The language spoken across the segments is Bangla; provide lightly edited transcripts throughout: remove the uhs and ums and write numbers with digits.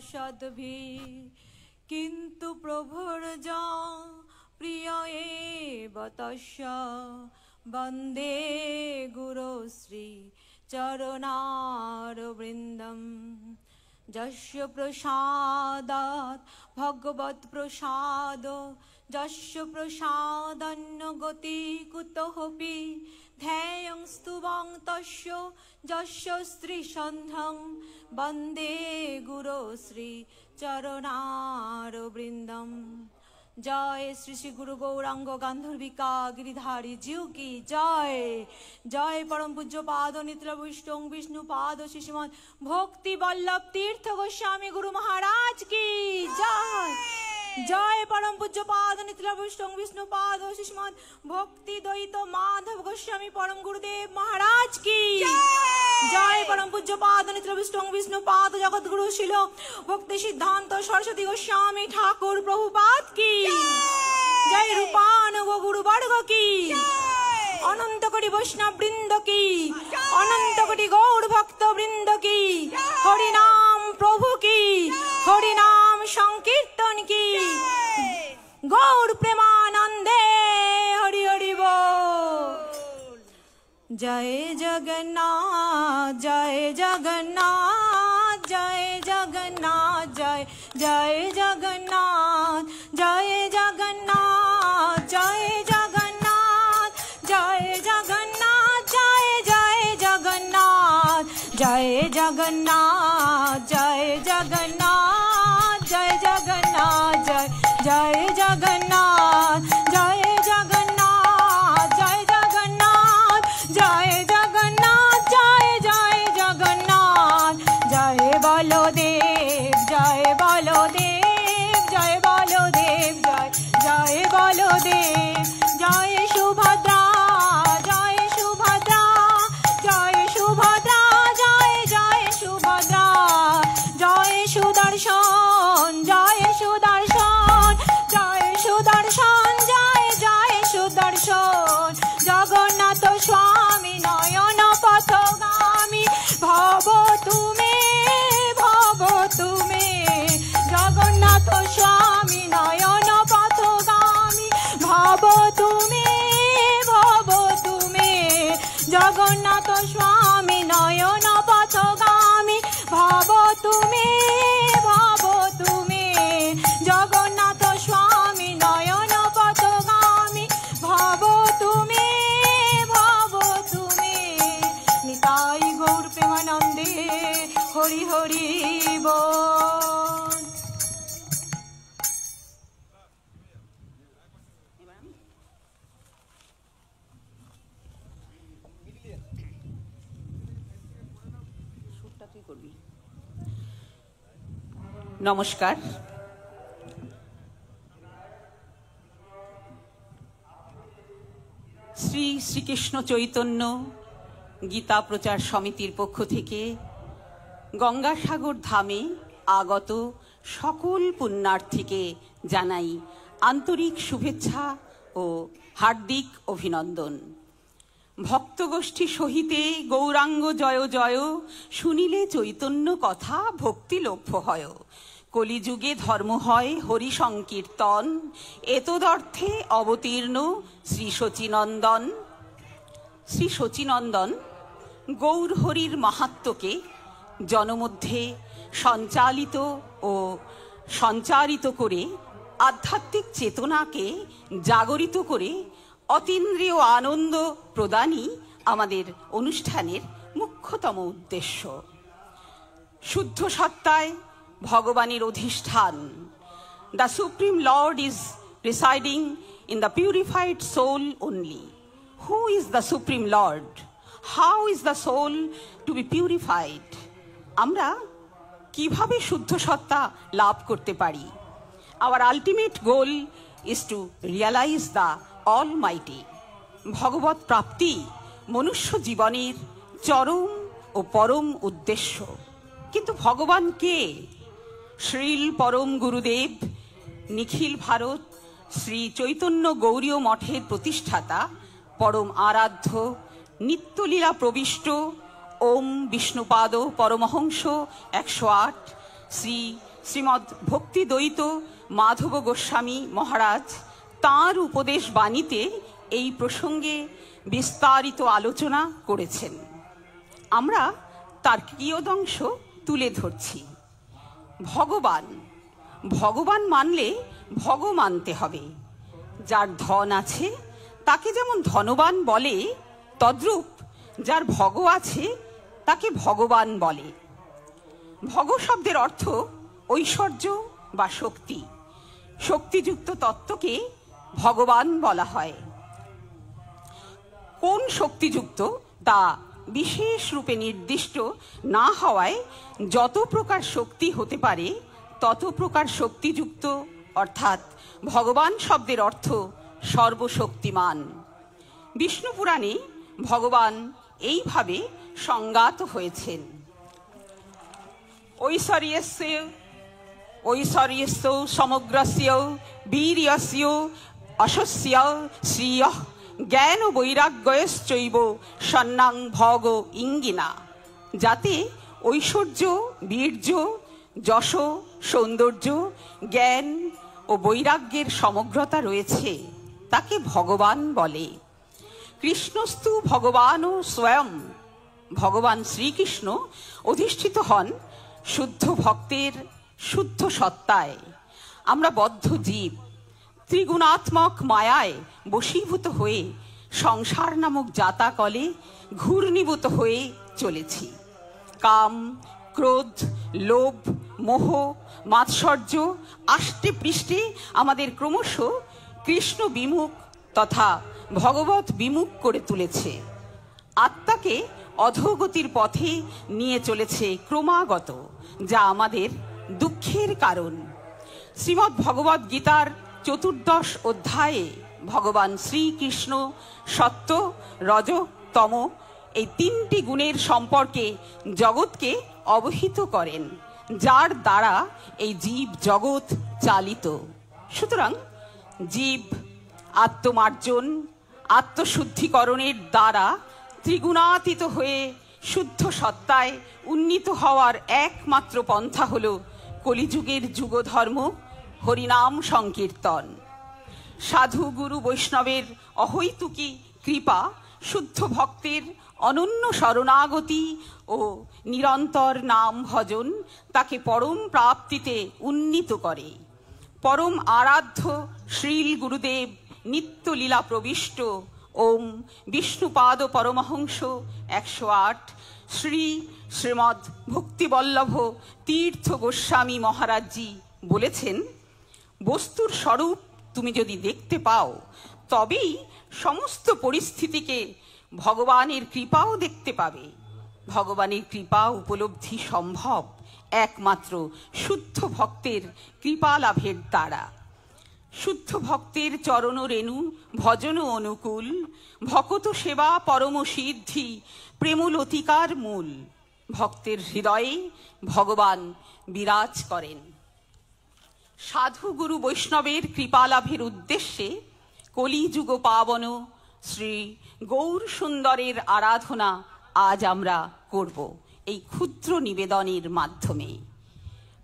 सद्भिः किन्तु प्रभुर्जा प्रिय एव तस्य वन्दे गुरो श्री चरणारविन्दम् यस्य प्रसादात् भगवत् प्रसाद यस्य प्रसादन्न गति कुतोऽपि ध्येयं स्तुवं तस्य यस्य श्रीसन्ध्यं वन्दे गुरो श्री चरणारविन्दम्। जय श्री श्री गुरु गौरांग गांधर्विका गिरिधारी जीव की जय। जय परम पूज्य पाद नित्य वैष्णव विष्णु पाद शिष्यमन भक्ति वल्लभ तीर्थ गोस्वामी गुरु महाराज की जय। जय परम पूज्य पाद नित्य वैष्णव विष्णु पाद शिष्यमन भक्ति द्वैत माधव गोस्वामी परम गुरुदेव महाराज की जय। परम पूज्य पाद नित्य वैष्णव विष्णु पाद जगत गुरु शिल भक्ति सिद्धांत सरस्वती गोस्वामी ठाकुर प्रभुपाद की जय। रूपानुग गुरु वर्ग की अनंत कोटि वैष्णव वृंद की अनंत कोटि गौर भक्त वृंद की हरि नाम प्रभु की हरि नाम संकीर्तन की गौर प्रेमानंदे हरि हरि बोल। जय जगन्नाथ जय जगन्नाथ जय जगन्नाथ जय जय जगन्नाथ जय जगन्नाथ जय जगन्नाथ जय जगन्नाथ जय जय जगन्नाथ जय जगन्नाथ जय जगन्नाथ जय जगन्नाथ जय जय जगन्नाथ जय जगन्नाथ जय जगन्नाथ जय जगन्नाथ जय जय जगन्नाथ जय बलदेव जय बलदेव जय बलदेव जय जय बलदेव जय सुभद्रा जय सुभद्रा जय सुभद्रा जय जय सुभद्रा जय सुदर्शन जय सुदर्शन जय सुदर्शन जय जय सुदर्शन जगन्नाथ स्वामी नयन पथगामी भव तुमे जगन्नाथ स्वामी नयन पथगामी भव तुमे जगन्नाथ स्वामी नयन पथगामी भव तुमे जगन्नाथ स्वामी नयन पथगामी भव तुमे निताई गौर प्रेमानंदे हरि हरि बोल। नमस्कार। श्री श्रीकृष्ण चैतन्य गीता प्रचार समितिर पक्ष थेके गंगासागर धामे आगत सकल पुण्यार्थीके जानाई आंतरिक शुभेच्छा और हार्दिक अभिनंदन। भक्तगोष्ठी सहिते गौरांग जय जय शुनिले चैतन्य कथा भक्ति लभ्य हय कलिजुगे धर्म हय हरि संकीर्तन एतदर्थे अवतीर्ण श्री शचीनंदन। श्री शचीनंदन गौर हरिर माहात्म्यके जनमध्ये सञ्चालित और सञ्चारित करे आध्यात्मिक चेतनाके जागरित करे अतीन्द्रिय आनंद प्रदानई आमादेर अनुष्ठानेर मुख्यतम उद्देश्य। शुद्ध सत्ताय भगवानेर अधिष्ठान। The supreme lord is residing in the purified soul only. Who is the supreme lord? How is the soul to be purified? आमरा किभाबे शुद्ध सत्ता लाभ करते पारी? Our ultimate goal is to realize the almighty. भगवत प्राप्ति मनुष्य जीवनेर चरम और परम उद्देश्य। किन्तु भगवान के? श्रील परम गुरुदेव निखिल भारत श्री चैतन्य गौरीय मठेर प्रतिष्ठाता परम आराध्य नित्यलीला प्रविष्ट ओम विष्णुपाद परमहंस 108 श्री শ্রীমদ্ ভক্তি দ্বৈত মাধব গোস্বামী মহারাজ তাঁর উপদেশ বাণীতে এই প্রসঙ্গে বিস্তারিত আলোচনা করেছেন। আমরা তার কিয়দংশ তুলে ধরছি। ভগবান, ভগবান মানলে ভগ মানতে হবে। যার ধন আছে তাকে যেমন ধনবান বলে, তদ্রূপ যার ভগ আছে তাকে ভগবান বলে। ভগ শব্দের অর্থ ঐশ্বর্য বা শক্তি। শক্তিযুক্ত তত্ত্বকে ভগবান বলা হয়। কোন শক্তিযুক্ত তা বিশেষ রূপে নির্দিষ্ট না হওয়ায় যত প্রকার শক্তি হতে পারে তত প্রকার শক্তিযুক্ত, অর্থাৎ ভগবান শব্দের অর্থ সর্বশক্তিমান। বিষ্ণু পুরাণে ভগবান এইভাবে সংজ্ঞাত হয়েছেন। ঐশ্বর্যস্য সমগ্রস্য বীর্যস্য অশস্য শ্রিয় জ্ঞান বৈরাগ্যশ্চৈব সন্নাং ভগ ইঙ্গিনা। যাতে ঐশ্বর্য, বীর্য, যশ, সৌন্দর্য, জ্ঞান ও বৈরাগ্যের সমগ্রতা রয়েছে তাকে ভগবান বলে। কৃষ্ণস্তু ভগবান স্বয়ং, ভগবান শ্রীকৃষ্ণ অধিষ্ঠিত হন শুদ্ধ ভক্তের শুদ্ধ সত্তায়। আমরা বদ্ধ জীব ত্রিগুণাত্মক মায়ায় বশীভূত হয়ে সংসার নামক জাতা কলে ঘূর্ণীভূত হয়ে চলেছি। কাম, ক্রোধ, লোভ, মোহ, মাৎসর্য আষ্টে পৃষ্ঠে আমাদের ক্রমশ কৃষ্ণ বিমুখ তথা ভগবত বিমুখ করে তুলেছে। আত্মাকে অধোগতির পথে নিয়ে চলেছে ক্রমাগত, যা আমাদের দুঃখের কারণ। শ্রীমদ্ ভগবদ গীতার 14 অধ্যায়ে ভগবান শ্রীকৃষ্ণ সত্য, রজ, তম এই 3টি গুণের সম্পর্কে জগৎকে অবহিত করেন, যার দ্বারা এই জীব জগৎ চালিত। সুতরাং জীব আত্মমার্জন, আত্মশুদ্ধিকরণের দ্বারা ত্রিগুণাতীত হয়ে শুদ্ধ সত্তায় উন্নীত হওয়ার একমাত্র পন্থা হল কলিযুগের যুগধর্ম হরিনাম সংকীর্তন। সাধু গুরু বৈষ্ণবের অহৈতুকী কৃপা শুদ্ধ ভক্তের অনন্য শরণাগতি ও নিরন্তর নাম ভজন তাকে পরম প্রাপ্তিতে উন্নীত করে। পরম আরাধ্য শ্রীল গুরুদেব নিত্য লীলা প্রবিষ্ট ওম বিষ্ণুপাদ পরমহংস 108 শ্রী শ্রীমদ্ ভক্তিবল্লভ তীর্থ গোস্বামী মহারাজজি বলেছেন, বস্তুর স্বরূপ তুমি যদি দেখতে পাও তবেই সমস্ত পরিস্থিতিকে ভগবানের কৃপাও দেখতে পাবে। ভগবানের কৃপা উপলব্ধি সম্ভব একমাত্র শুদ্ধ ভক্তের কৃপা লাভের দ্বারা। শুদ্ধ ভক্তের চরণ রেণু ভজন অনুকূল, ভকত সেবা পরম সিদ্ধি প্রেমলতিকার মূল। ভক্তের হৃদয়ে ভগবান বিরাজ করেন। সাধু গুরু বৈষ্ণবের কৃপা লাভের উদ্দেশ্যে কলিযুগ পাবন শ্রী গৌর সুন্দরের আরাধনা আজ আমরা করব এই ক্ষুদ্র নিবেদনের মাধ্যমে।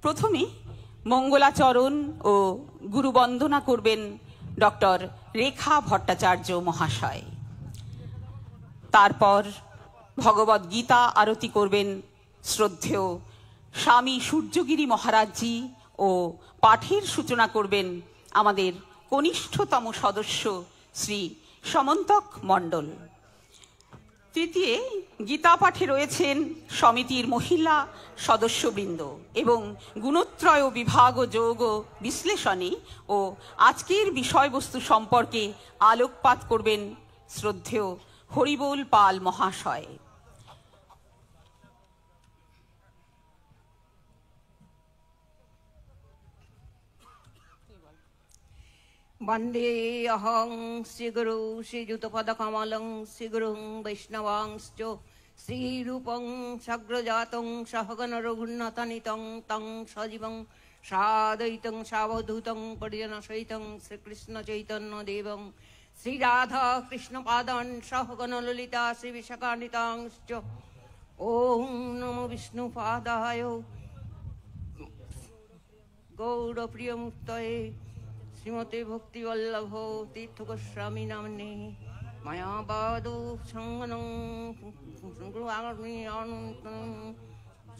প্রথমে মঙ্গলাচরণ ও গুরুবন্দনা করবেন ডক্টর রেখা ভট্টাচার্য মহাশয়। তারপর ভগবদ গীতা আরতি করবেন শ্রদ্ধেয় স্বামী সূর্যগিরি মহারাজজি ও পাঠের সূচনা করবেন আমাদের কনিষ্ঠতম সদস্য শ্রী সমন্তক মণ্ডল। তৃতীয় গীতা পাঠে রয়েছেন সমিতির মহিলা সদস্যবৃন্দ এবং গুণত্রয় বিভাগ যোগ বিশ্লেষণে ও আজকের বিষয়বস্তু সম্পর্কে আলোকপাত করবেন শ্রদ্ধেয় হরিবোল পাল মহাশয়। वन्दे अहं श्रीगुरु श्रीयुतपदकमलं श्रीगुरुं वैष्णवांश्च श्रीरूपं सग्रजातं सहगणरघुनाथान्वितं तं सजीवं साद्वैतं सावधूतं परिजनसहितं श्रीकृष्णचैतन्यदेवं श्रीराधाकृष्णपादान् सहगणललिता श्रीविशाखान्वितांश्च। ॐ नमो विष्णुपादाय গৌরপ্রিয়মূর্তয়ে শ্রীমতে ভক্তিবল্লভ তীর্থ গোস্বামী নাম্নে মায়াবাদ সঙ্গনং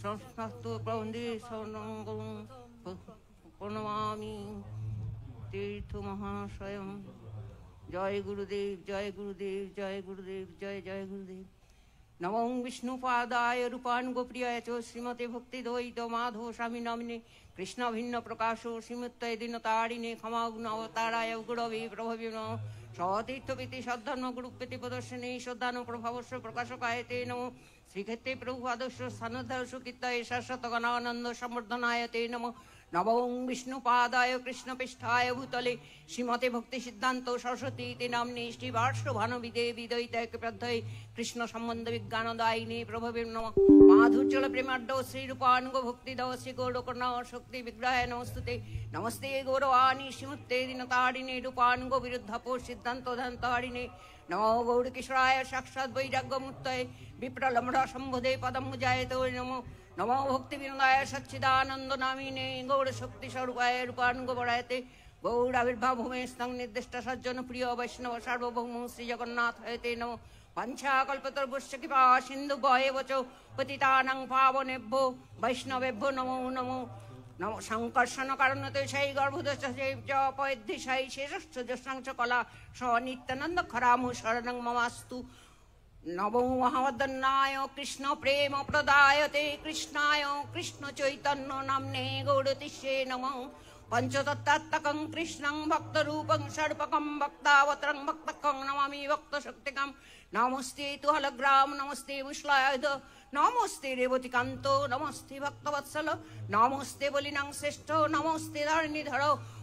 সংস্থাস্ত প্রবন্ধে প্রণমামি তীর্থ মহাশয়ম। জয় গুরুদেব, জয় গুরুদেব, জয় গুরুদেব, জয় জয় গুরুদেব। নমো বিষ্ণুপাদায় রূপানুগপ্রিয়ায় চ শ্রীমতে ভক্তিদ্বৈত মাধব স্বামী নামিনে কৃষ্ণ ভিন্ন প্রকাশ শ্রীমুত্তয় দীনতারিণে ক্ষমাগুণ অবতারায় গুরবে প্রভবে নমঃ। সতীর্থপীতি সদ্ধর্ম গুরুপীতি প্রদর্শনে শ্রদ্ধান প্রভাবস্য প্রকাশকায় তে নমঃ। শ্রীক্ষেত্রে প্রভু আদর্শ স্থানোদ্ধার সুকীর্তয়ে শাশ্বত গণানন্দ সম্বর্ধনায় তে নমঃ। নমো বিষ্ণুপাদায় কৃষ্ণপৃষ্ঠায় ভূতলে শ্রীমতে ভক্তি সিদ্ধান্ত সরস্বতী তে নাম্নে শ্রীবার্ষ ভানবিদে বিদয়িতায় প্রধ্যয়ে কৃষ্ণ সম্বন্ধ বিজ্ঞানদায়িনী প্রভবে নমঃ। মাধুর্যল প্রেমাঢ্য শ্রীরূপানুগ ভক্তিদ শ্রী গৌরকর্ণ শক্তি বিগ্রহায় নমস্তুতে। নমস্তে গৌরবাণী শ্রীমুত্তে দীনতারিণে রূপানুগ বিরুদ্ধপ সিদ্ধান্ত ধান্তারিণে। নমো গৌরকিশোরায় সাক্ষাৎ বৈরাগ্যমূর্তয়ে বিপ্রলম্ভ সম্বোধে পদম জায়তে নমঃ। নমো ভক্তি বিনোদায় সচ্চিদানন্দ নামিনে গৌর শক্তি স্বরূপায় রূপানুগ বরায়তে। গৌর আবির্ভাব ভূমে স্তং নির্দিষ্ট সজ্জন প্রিয় বৈষ্ণব সার্বভৌম শ্রী জগন্নাথ হয়তে নমঃ। পঞ্চাকল্পতরুশ্চ কৃপা সিন্ধু ভয়েব চ পতিতানাং পাবনেভ্যো বৈষ্ণবেভ্যো নমো নমো। নম সংকর্ষণ কারণতে সেই গর্ভোদশাই শেষশ্চ জ্যেষ্ঠাংশ কলা স নিত্যানন্দ খরামু শরণং মমাস্তু। নমো মহাবদন্নায় কৃষ্ণ প্রেম প্রদায়তে কৃষ্ণায় কৃষ্ণ চৈতন্য নাম্নে গৌরতিষ্যে নমঃ। পঞ্চতত্ত্বাত্মকং কৃষ্ণং ভক্তরূপং ষড়্পকং ভক্তাবতরং ভক্তকং নমামি ভক্তশক্তিকং। নমস্তে তুহলগ্রাম নমস্তে মুশ্লায়ুধ নমস্তে রেবতীকান্ত নমস্তে ভক্তবৎসল নমস্তে বলিনাং শ্রেষ্ঠ নমস্তে ধরণীধর।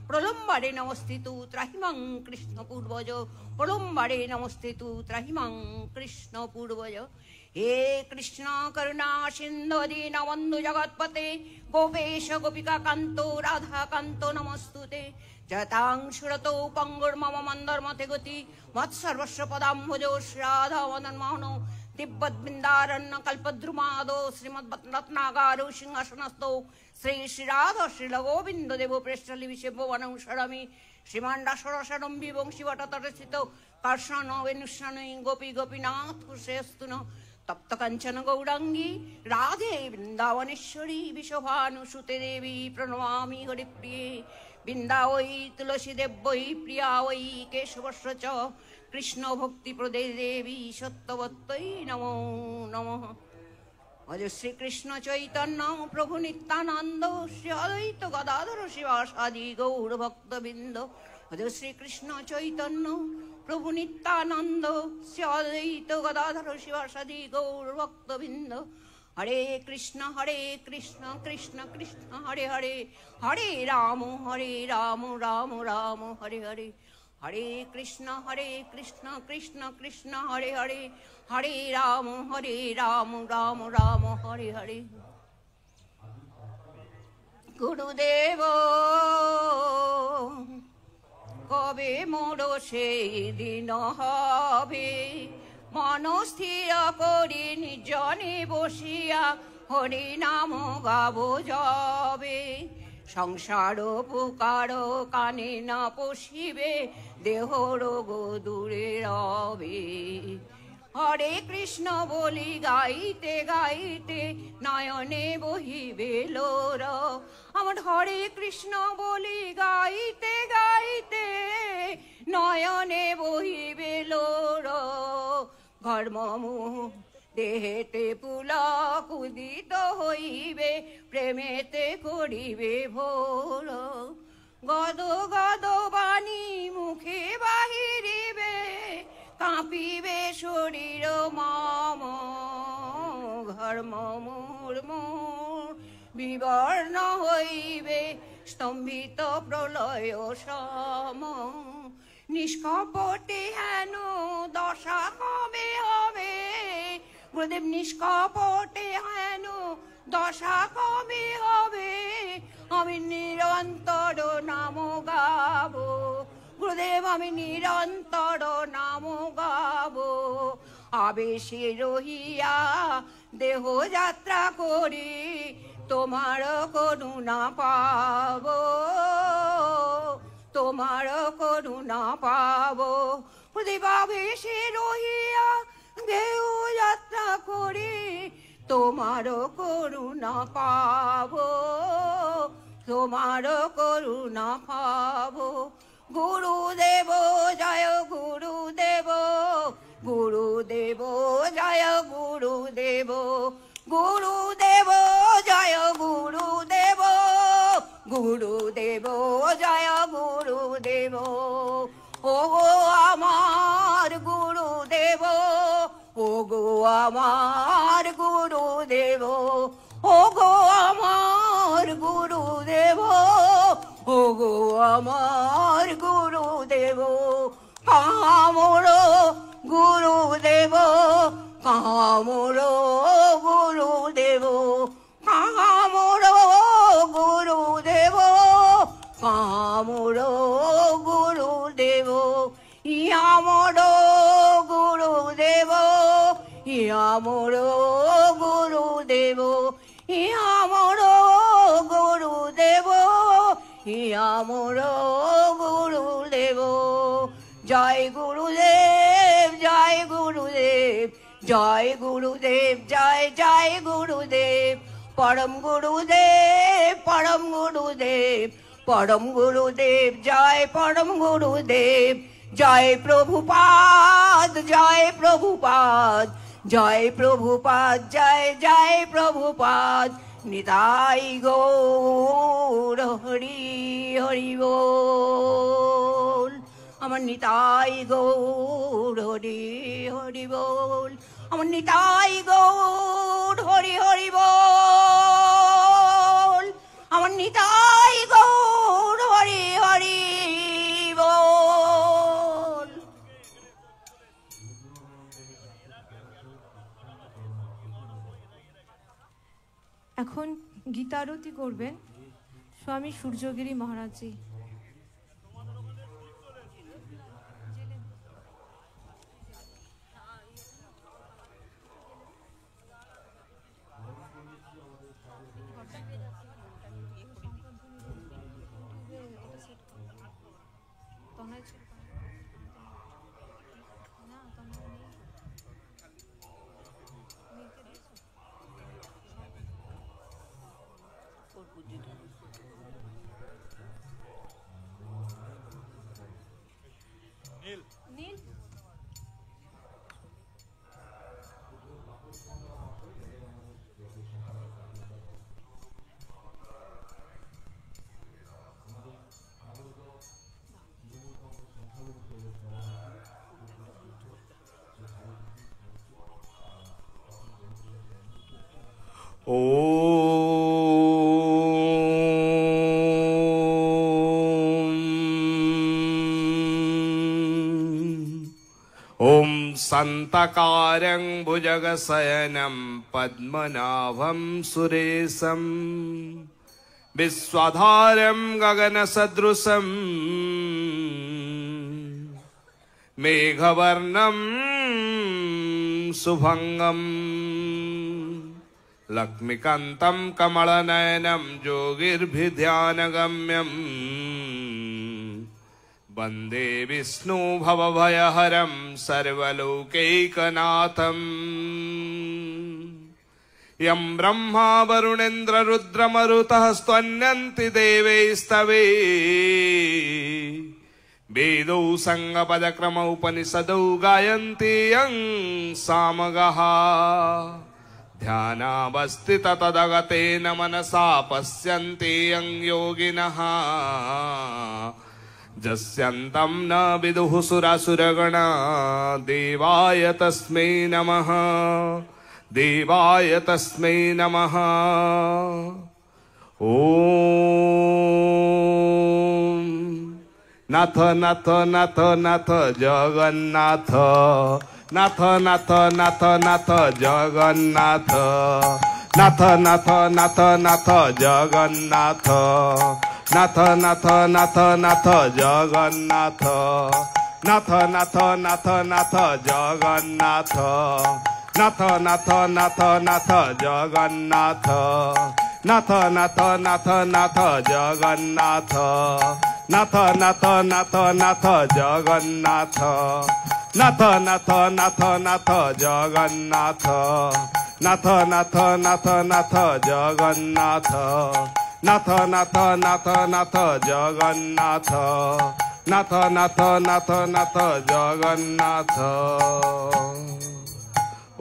প্রলম্বারে নমস্তে তু ত্রাহিমাং কৃষ্ণ পূর্বজ প্রলম্বারে নমস্তে তু ত্রাহিমাং কৃষ্ণ পূর্বজ। হে কৃষ্ণ করুণা সিন্ধু দীনবন্ধু জগৎপতে গোপেশ গোপিকা কান্ত রাধা কান্ত নমস্তুতে। জয়তাং সুরতো পঙ্গুর্মম মন্দর্মতে গতি মৎসর্বস্ব পদাম্ভুজ শ্রীরাধা মদন মোহন। দিব্যবৃন্দারণ্য কল্পদ্রুমাদো শ্রীমদ্রত্নাগারো সিংহাসনস্থো শ্রী শ্রীরাধ শ্রীল গোবিন্দ দেব প্রেষ্টলি বিশেভবনং সরমি। শ্রীমান রাসরসরম্বি বংশীবটতটস্থিত কর্ষণ বেনুষ্ণৈ গোপী গোপীনাথ শ্রেয়স্তুন। তপ্ত কাঞ্চন গৌরাঙ্গী রাধে বৃন্দাবনেশ্বরী বিশোভানুসুতে দেবী প্রণমামি হরিপ্রিয়ে। বৃন্দা ওই তুলসী দেব্যই প্রিয়া ওই কেশবস্য চ কৃষ্ণ ভক্তি প্রদে দেবী সত্যবত্যই নমো নমঃ। অজ শ্রীকৃষ্ণ চৈতন্য প্রভু নিত্যানন্দ শ্রী অদ্বৈত গদাধর শিবাসাদি গৌর ভক্তবৃন্দ। অজ শ্রীকৃষ্ণ চৈতন্য প্রভু নিত্যানন্দ শ্রী অদ্বৈত গদাধর শিবাসাদি গৌর ভক্তবৃন্দ। হরে কৃষ্ণ কৃষ্ণ কৃষ্ণ হরে হরে হরে রাম রাম রাম হরে হরে। হরে কৃষ্ণ কৃষ্ণ কৃষ্ণ হরে হরে হরে রাম রাম রাম হরে হরে। গুরুদেব কবে মোর সেই দিন হবে মন স্থির করি নির্জনে বসিয়া হরি নাম গাবো যাবে। সংসার পুকার কানে না পশিবে দেহ রোগ দূরে রবে। হরে কৃষ্ণ বলি গাইতে গাইতে নয়নে বহিবে লোর আমার। হরে কৃষ্ণ বলি গাইতে গাইতে নয়নে বহিবে লোর। ঘর্মমুহ দেহেতে পুলক উদিত হইবে প্রেমেতে করিবে ভোর। গদ গদ বাণী মুখে বাহিরিবে কাঁপিবে শরীর মম। ঘর্ম মুর্মুর বিবর্ণ হইবে স্তম্ভিত প্রলয় সম। নিষ্কপটে হেন দশা কবে হবে গুরুদেব নিষ্কপটে হেন দশা কবে হবে। আমি নিরন্তর নাম গাবো গুরুদেব আমি নিরন্তর নাম গাবো। আবেশে রহিয়া দেহ যাত্রা করি তোমার করুণা পাবো, তোমার করুণা পাবো। প্রতিভাবেশে রহিয়া দেহ যাত্রা করি, তোমার করুণা পাবো, তোমার করুণা পাবো। গুরুদেব জয় গুরুদেব, গুরুদেব জয় গুরুদেব, গুরুদেব জয় গুরুদেব, গুরুদেব জয় গুরুদেব। ও গো আমার গুরুদেব, ও গো আমার গুরুদেব, ও গো আমার গুরুদেব, ও গো আমার গুরুদেব। কামর গুরুদেব, কামর গুরুদেব, কামর গুরুদেব, কামর গুরুদেব। ইয়ামর গুরুদেব, ইয়ামর গুরুদেব, ইয়ামর গুরুদেব, ইয়ামর গুরুদেব। জয় গুরুদেব, জয় গুরুদেব, জয় গুরুদেব, জয় জয় গুরুদেব। পরম গুরুদেব, পরম গুরুদেব, পরম গুরুদেব, জয় পরম গুরুদেব। জয় প্রভুপাদ, জয় প্রভুপাদ, জয় প্রভুপাদ, জয় জয় প্রভুপাদ। নিতাই গৌর হরি হরি বল, আমার নিতাই গৌর হরি হরি বল, আমার নিতাই গৌর হরি হরি বল, আমার নিতাই গৌর হরি হরি বল। এখন গীতারতি করবেন স্বামী সূর্যগিরি মহারাজজি। ओम संतकारं भुजगशयनं पद्मनाभं सुरेशं विश्वधारं गगनसदृशं मेघवर्णं शुभंगं लक्ष्मीकान्तं कमलनयनं योगिर्भिध्यानगम्यं वन्दे विष्णु भवभयहरं सर्वलोकैकनाथम्। यं ब्रह्मा वरुणेन्द्ररुद्रमरुतः स्तन्यन्ति देवैस्तवे वेदौ संगपदक्रम उपनिषदौ गायन्ति यं सामगः ध्यानावस्थित तदगतेन मनसा पश्यन्ति यं योगिनः जस्यन्तं न विदुः सुरासुरगणा देवाय तस्मै नमः देवाय तस्मै नमः। ओम नाथ नाथ नाथ नाथ जगन्नाथ नाथ नाथ नाथ नाथ जगन्नाथ नाथ नाथ नाथ नाथ जगन्नाथ नाथ नाथ नाथ नाथ जगन्नाथ नाथ नाथ नाथ नाथ जगन्नाथ नाथ नाथ नाथ नाथ जगन्नाथ নাথ নাথ নাথ নাথ জগন্নাথ নাথ নাথ নাথ নাথ জগন্নাথ নাথ নাথ নাথ নাথ জগন্নাথ নাথ নাথ নাথ নাথ জগন্নাথ নাথ নাথ নাথ নাথ জগন্নাথ নাথ নাথ নাথ নাথ জগন্নাথ।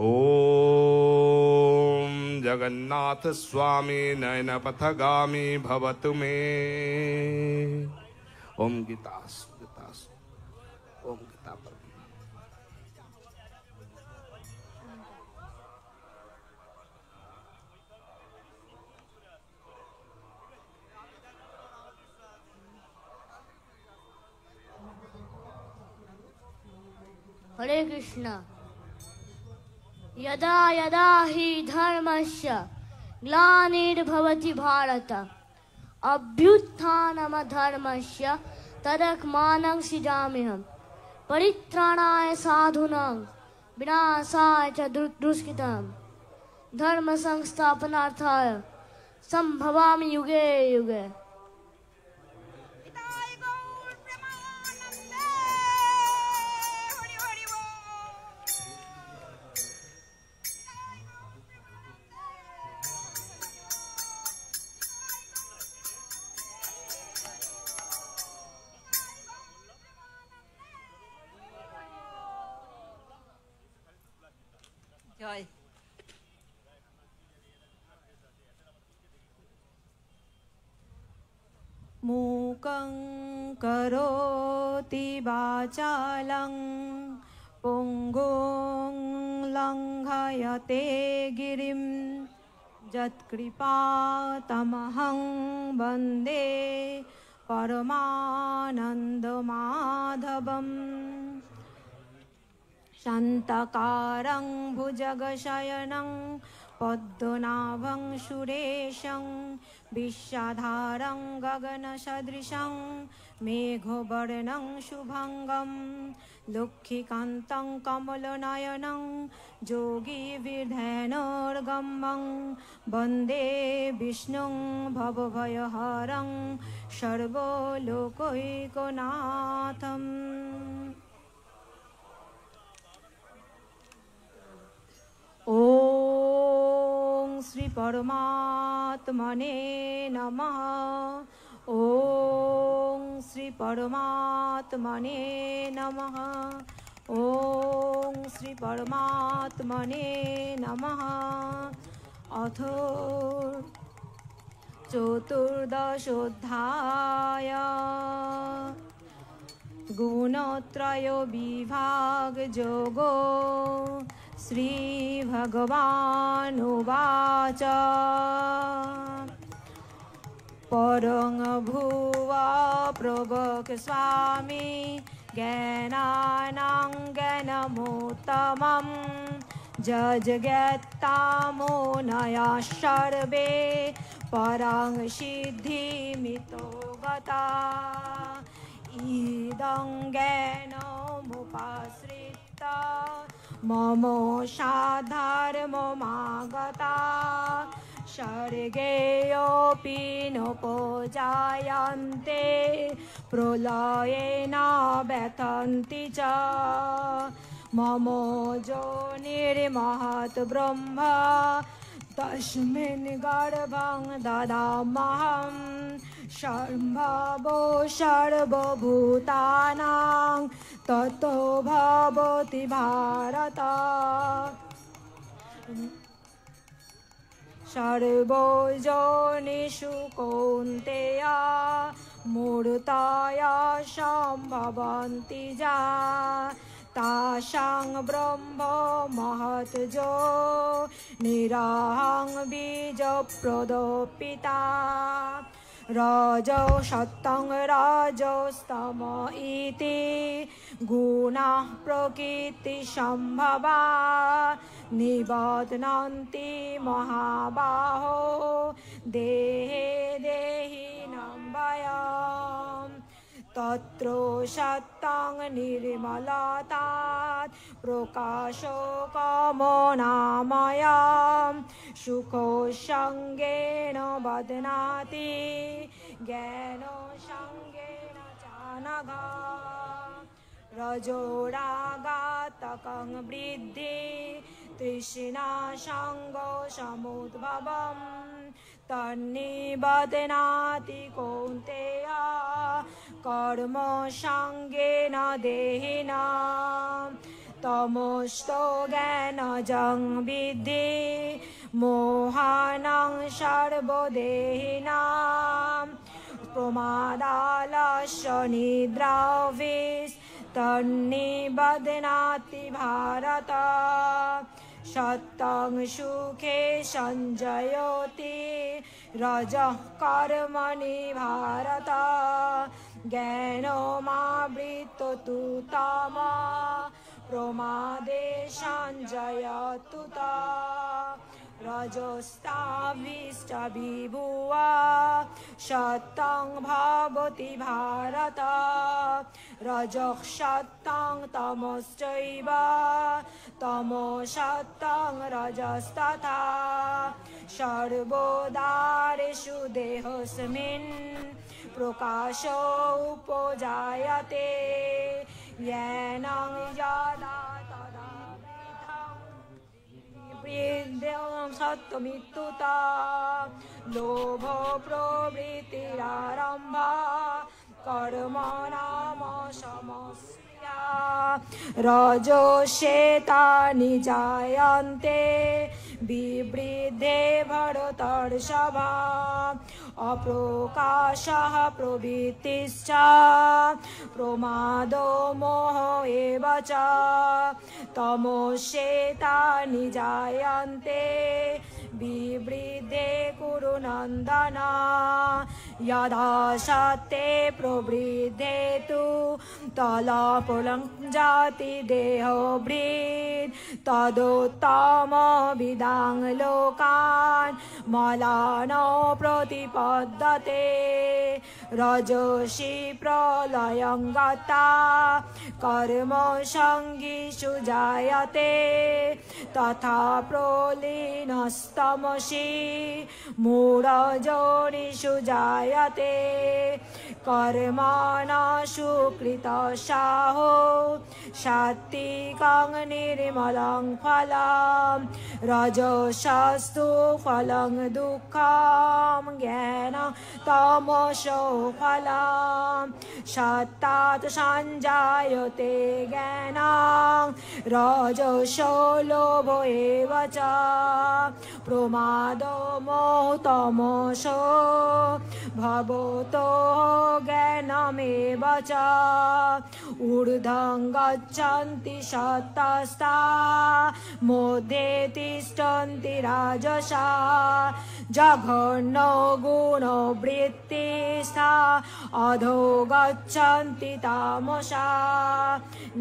ওম জগন্নাথ স্বামী নয়ন পথগামী ভবতু মে। ওম গীতাস গীতাস ওম গীতা। हरे कृष्णा। यदा यदा हि धर्मस्य ग्लानिर्भवति भारत अभ्युत्थानमधर्मस्य तदात्मानं सृजाम्यहम् परित्राणाय साधूनां विनाशाय च दुष्कृतां धर्म संस्थापनार्थाय संभवामि युगे युगे। জয়। मूकं करोति वाचालं पुङ्गुं लङ्घयते गिरिं यत्कृपातमहं वन्दे परमानन्दमाधवम् शान्तकारं भुजगशयनं पद्मनाभं सुरेशं विश्वाधारं गगनसदृशं मेघवर्णं शुभङ्गं लक्ष्मीकान्तं कमलनयनं योगिविर्ध्यानोर्गमं वन्दे विष्णुं भवभयहरं सर्वलोकैकनाथम्। ओम श्री परमात्मने नमः। ओम श्री परमात्मने नमः। ओम श्री परमात्मने नमः। अथ चतुर्दशोऽध्याय गुणत्रय विभाग योगो। श्री भगवानुवाच परं भुवा प्रभक स्वामी ज्ञानानां ज्ञानमुत्तमं जजज्ञातामो नया सर्वे परं सिद्धिमितो गता इदं ज्ञानमुपाश्रित्य मम साधर्ममागता सर्गेऽपि नोपजायन्ते प्रलयेन व्यथन्ति च मम योनिर्महत् ब्रह्म तस्मिन् गर्भं ददाम्यहं सम्भवो सर्वभूतानां ततो भवति भारत सर्वयोनिषु कौन्तेय मूर्तय सम्भवन्ति जा तासां ब्रह्म महत्जो निराहं बीजप्रदपिता रजो सत्तं रजस्तम इति गुणाः प्रकृतिसम्भवा निबध्नन्ति महाबाहो देहे देहिनं वयं तत्र सत्तं निर्मलतात् प्रकाशकमनामयं सुखसङ्गेन बध्नाति ज्ञानसङ्गेन चानघा रजोरागात्मकं वृद्धि तृष्णासङ्गसमुद्भवम् तन्निबध्नाति कौन्तेय कर्मसङ्गेन देहिनां तमस्तो ज्ञानजं विद्धि मोहानं सर्वदेहिनां प्रमादालस्य निद्राभिस्तन्निबध्नाति भारत सत्तं सुखे सञ्जयति रजः कर्मणि भारत ज्ञानमावृतो तु तमः प्रमादे सञ्जयतु रजस्ताभिष्टविभुवा सत्तं भवति भारत रजः सत्तं तमश्चैव तमसत्तं रजस्तथा सर्वोदारेषु देहस्मिन् प्रकाशो उपजायते येन यदा तदा वृद्धं सत्त्वमित्युता लोभ प्रवृत्तिरारम्भः कर्मणां समस्या रजोश्वेतानि जायन्ते विवृद्धे भरतर्षभा अप्रकाशः प्रवृत्तिश्च प्रमादो मोह एव च तमोश्वेतानि जायन्ते विवृद्धे कुरु नन्दन यदा सत्ते प्रवृद्धे तु तलपुलं जाति देहोभृत् तदोत्तमविदां लोकान् मलानो प्रतिपद्यते रजसि प्रलयं गता कर्मसङ्गिषु जायते तथा प्रलीनस्तमसि मूढयोनिषु जायते कर्मणा सुकृतसाहो सात्विकं निर्मलं फलं रजसस्तु फलं दुःखं ज्ञानं तमसो फलं सत्तात् सञ्जायते ज्ञानं रजसो लोभ एव च प्रमादो मोह तमसो भवतो ज्ञानमेव च ऊर्ध्वं गच्छन्ति सत्तस्ता मध्ये तिष्ठन्ति राजसा जघन्यो गुणो वृत्तिस्था अधो गच्छन्ति तामसा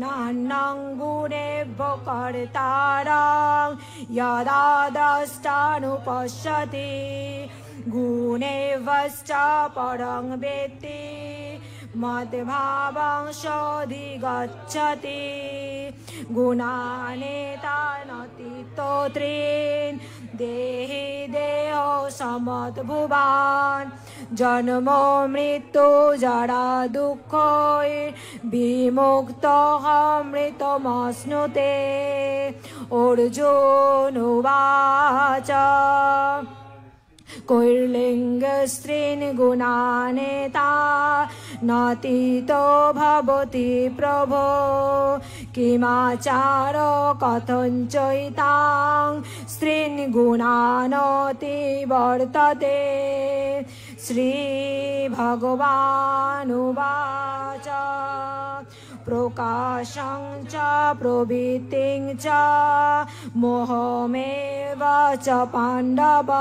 नान्नं गुणेभ्यो कर्तारं यदा द्रष्टानुपश्यति गुणेभ्यश्च परं वेत्ति मद्भावं सोऽधिगच्छति गुणानेतानतीतो त्रीन् देहि देहो समद्भुवान् जन्मो मृत्यु जरा दुःखो विमुक्तः मृतमश्नुते अर्जुन उवाच कैर्लिङ्गस्त्रीन् गुणानेता नातीतो भवति प्रभो किमाचार कथञ्चैतां स्त्रीन् गुणानति वर्तते श्रीभगवानुवाच प्रकाशं च प्रवृत्तिं च मोहमेव च पाण्डव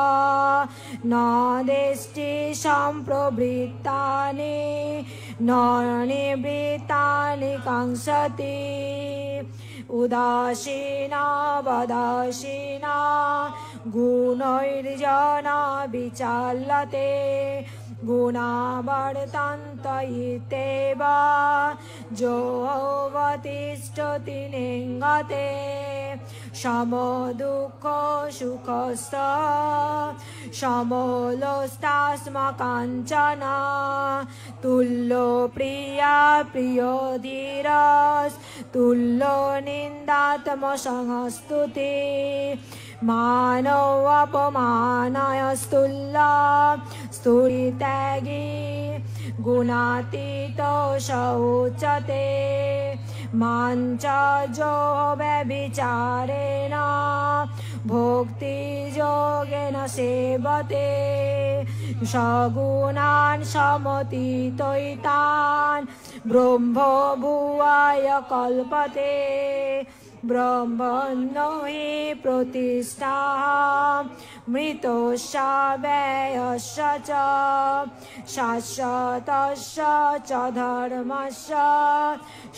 न देष्टि सम्प्रवृत्तानि न निवृत्तानि काङ्क्षति उदासीना वदासीना गुणैर्जना विचाल्यते गुणावर्तन्त इत्येव योऽवतिष्ठति लिङ्गते समदुःख सुखस्त समलोष्टास्मकाञ्चन तुल्यो प्रिया प्रियो धीरस् तुल्यो निन्दात्मसंस्तुति मानो अपमानयस्तुल्ला स्तुतित्यागी गुणातीतो स उच्यते माञ्चजो व्यभिचारेण भोक्तियोगेन सेवते सगुणान् समतीतोतान् ब्रह्मभुवाय कल्पते ब्रह्मणो हि प्रतिष्ठा मृतस्य व्ययस्य च शाश्वतस्य च धर्मस्य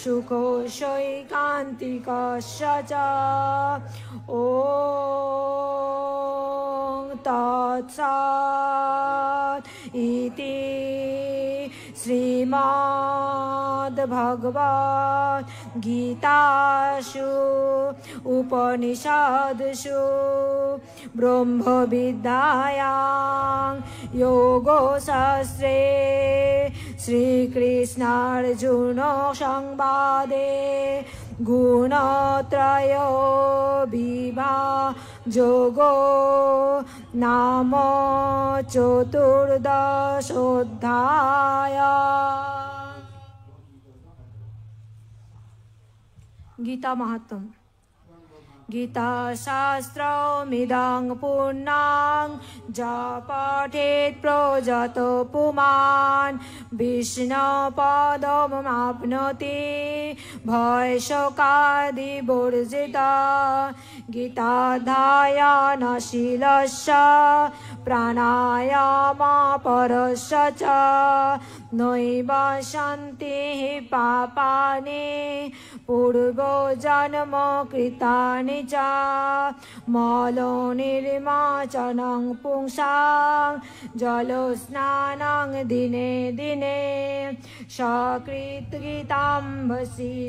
सुखोऽशैकान्तिकस्य च ॐ तत्सत् इति श्रीमद्भगवद्गीतासु उपनिषदसु ब्रह्मविद्यायां योगशास्त्रे श्रीकृष्णार्जुन संवादे गुणत्रयो विभागयोगो नाम चतुर्दशोऽध्याय। गीता महात्म्यम् गीताशास्त्रमिदं पूर्णं य पठेत् प्रयतो पुमान् विष्णुपदमाप्नोति भयशोकादिवर्जितः गीताध्ययनशीलस्य प्राणायामपरस्य च नैव सन्ति पापानि पूर्वजन्मकृतानि च मलनिर्मार्जनं पुंसां जलस्नानं दिने दिने सकृद्गीताम्बसि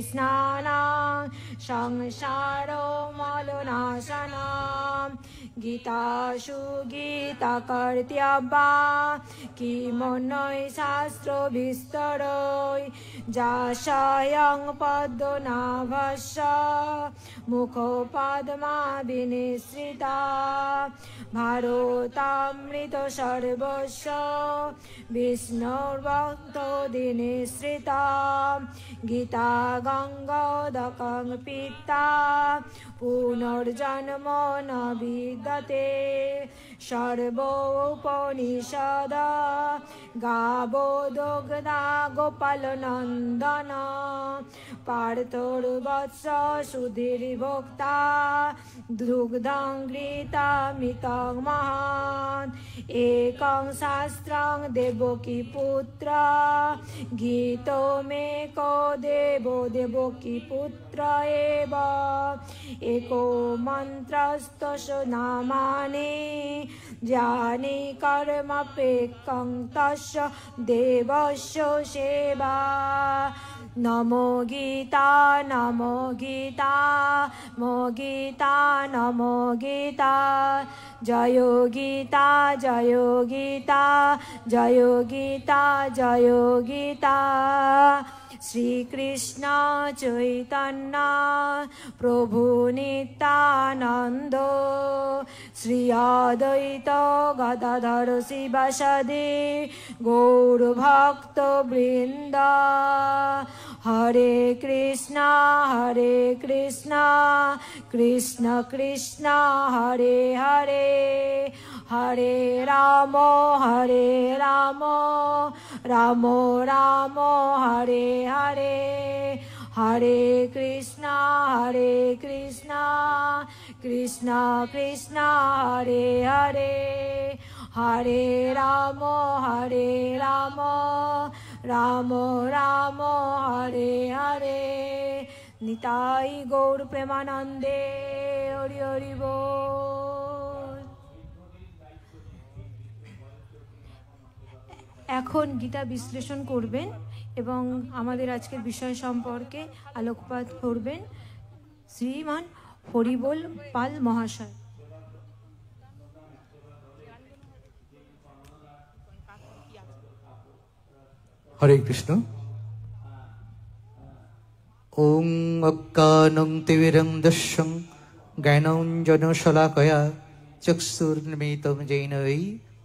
स्नानं संसारो मलनाशनं गीतासु गीताकर्तव्या किमन्यै शास्त्रविस्तरै जाशयं पद्मनाभस्य मुखपद्मा विनिसृता भारतामृतसर्वस्य विष्णुर्भक्तो दिनिसृता गीता गङ्गोदकं पीता पुनर्जन्म न विद्यते सर्वोपनिषद गावो दुग्धा गोपालनन्दन पार्थोर्वत्स सुधीर्भोक्ता दुग्धं घृतामृतं महान् एकं शास्त्रं देवकी पुत्र गीतो मे को देवो देवकी पुत्र एव एको मन्त्रस्तस्य नामानि ज्ञानी कर्मपेकं तस्य देवस्य सेवा नमो गीता नमो गीता मो गीता नमो गीता जयो गीता जयो गीता जयो गीता जयो गीता श्री कृष्ण चैतन्य प्रभु नित्यानंद श्री अद्वैत गदाधर शिवासादि गौर भक्त वृंद हरे कृष्ण कृष्ण कृष्ण हरे हरे हरे राम राम राम हरे हरे हरे कृष्ण कृष्ण कृष्ण हरे हरे हरे राम राम राम हरे हरे निताई गौर प्रेमानंदे हरि हरि बोल। এখন গীতা বিশ্লেষণ করবেন এবং আমাদের আজকের বিষয় সম্পর্কে আলোকপাত করবেন শ্রীমান হরিবোল পাল মহাশয়। হরে কৃষ্ণ। ওং অজ্ঞানং তিমিরং দস্যং জ্ঞানাঞ্জন শলাকয়া চক্ষুর্মিলিতং যেন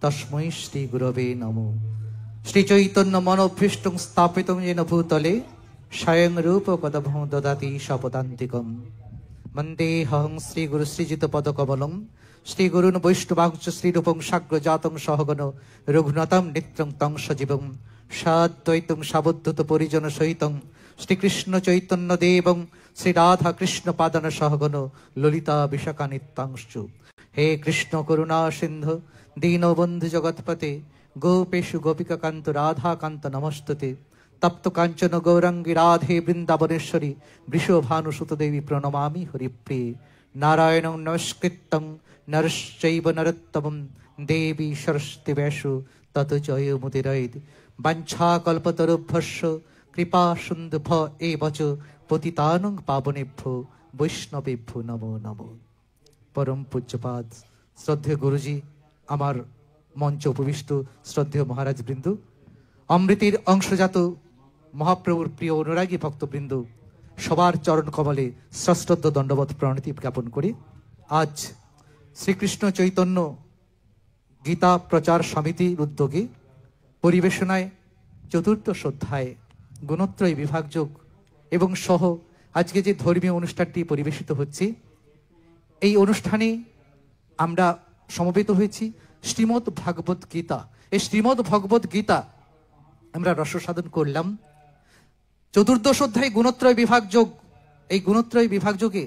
তস্मै শ্রী গুরবে নমঃ। শ্রী চৈতন্য মনোভীষ্টং স্থাপিতং যেন ভূতলে স্বয়ং রূপ কদভং দদাতি স্বপদান্তিকম। বন্দেহং শ্রী গুরু শ্রীজিত পদকমলং শ্রী গুরুন বৈষ্ণবাংশ শ্রীরূপং সাগ্রজাতং সহগণ রঘুনাথং নিত্যং তং সজীবং সাদ্বৈতং সাবদ্ধত পরিজন সহিতং শ্রীকৃষ্ণ চৈতন্য দেবং শ্রী রাধা কৃষ্ণ পাদন সহগণ ললিতা বিশাখা নিত্যাংশু। হে কৃষ্ণ করুণা সিন্ধু দীনবন্ধু জগৎপতে গোপেশু গোপিকা কান্ত রাধা কান্ত নমস্তুতে। তপ্ত কাঞ্চন গৌরাঙ্গী রাধে বৃন্দাবনেশ্বরী বৃষভানুসুত দেবী প্রণমামি হরিপ্রিয়ে। নারায়ণং নমস্কৃত্যং নরশ্চৈব নরোত্তমং দেবী সরস্বতী ব্যাসু তত জয় মুদিরৈদ। বাঞ্ছাকল্পতরুভ্যস্য কৃপা সিন্ধুভ্য এব চ পতিতানং পাবনেভ্যো বৈষ্ণবেভ্যো নমো নমো। পরম পূজ্যপাদ শ্রদ্ধেয় গুরুজি, আমার মঞ্চ উপবিষ্ট শ্রদ্ধেয় মহারাজ বৃন্দ, অমৃতের অংশজাত মহাপ্রভুর প্রিয় অনুরাগী ভক্তবৃন্দ, সবার চরণ কমলে সশ্রদ্ধ দণ্ডবত প্রণতি জ্ঞাপন করে আজ শ্রীকৃষ্ণ চৈতন্য গীতা প্রচার সমিতির উদ্যোগে পরিবেশনায় চতুর্দশ অধ্যায় গুণত্রয় বিভাগযোগ এবং সহ আজকে যে ধর্মীয় অনুষ্ঠানটি পরিবেশিত হচ্ছে, এই অনুষ্ঠানে আমরা সমবেত হয়েছি শ্রীমদ্ ভাগবত গীতা। এই শ্রীমদ্ ভগবত গীতা আমরা রসসাধন করলাম। চতুর্দশ অধ্যায় গুণত্রয় বিভাগযোগ, এই গুণত্রয় বিভাগযোগে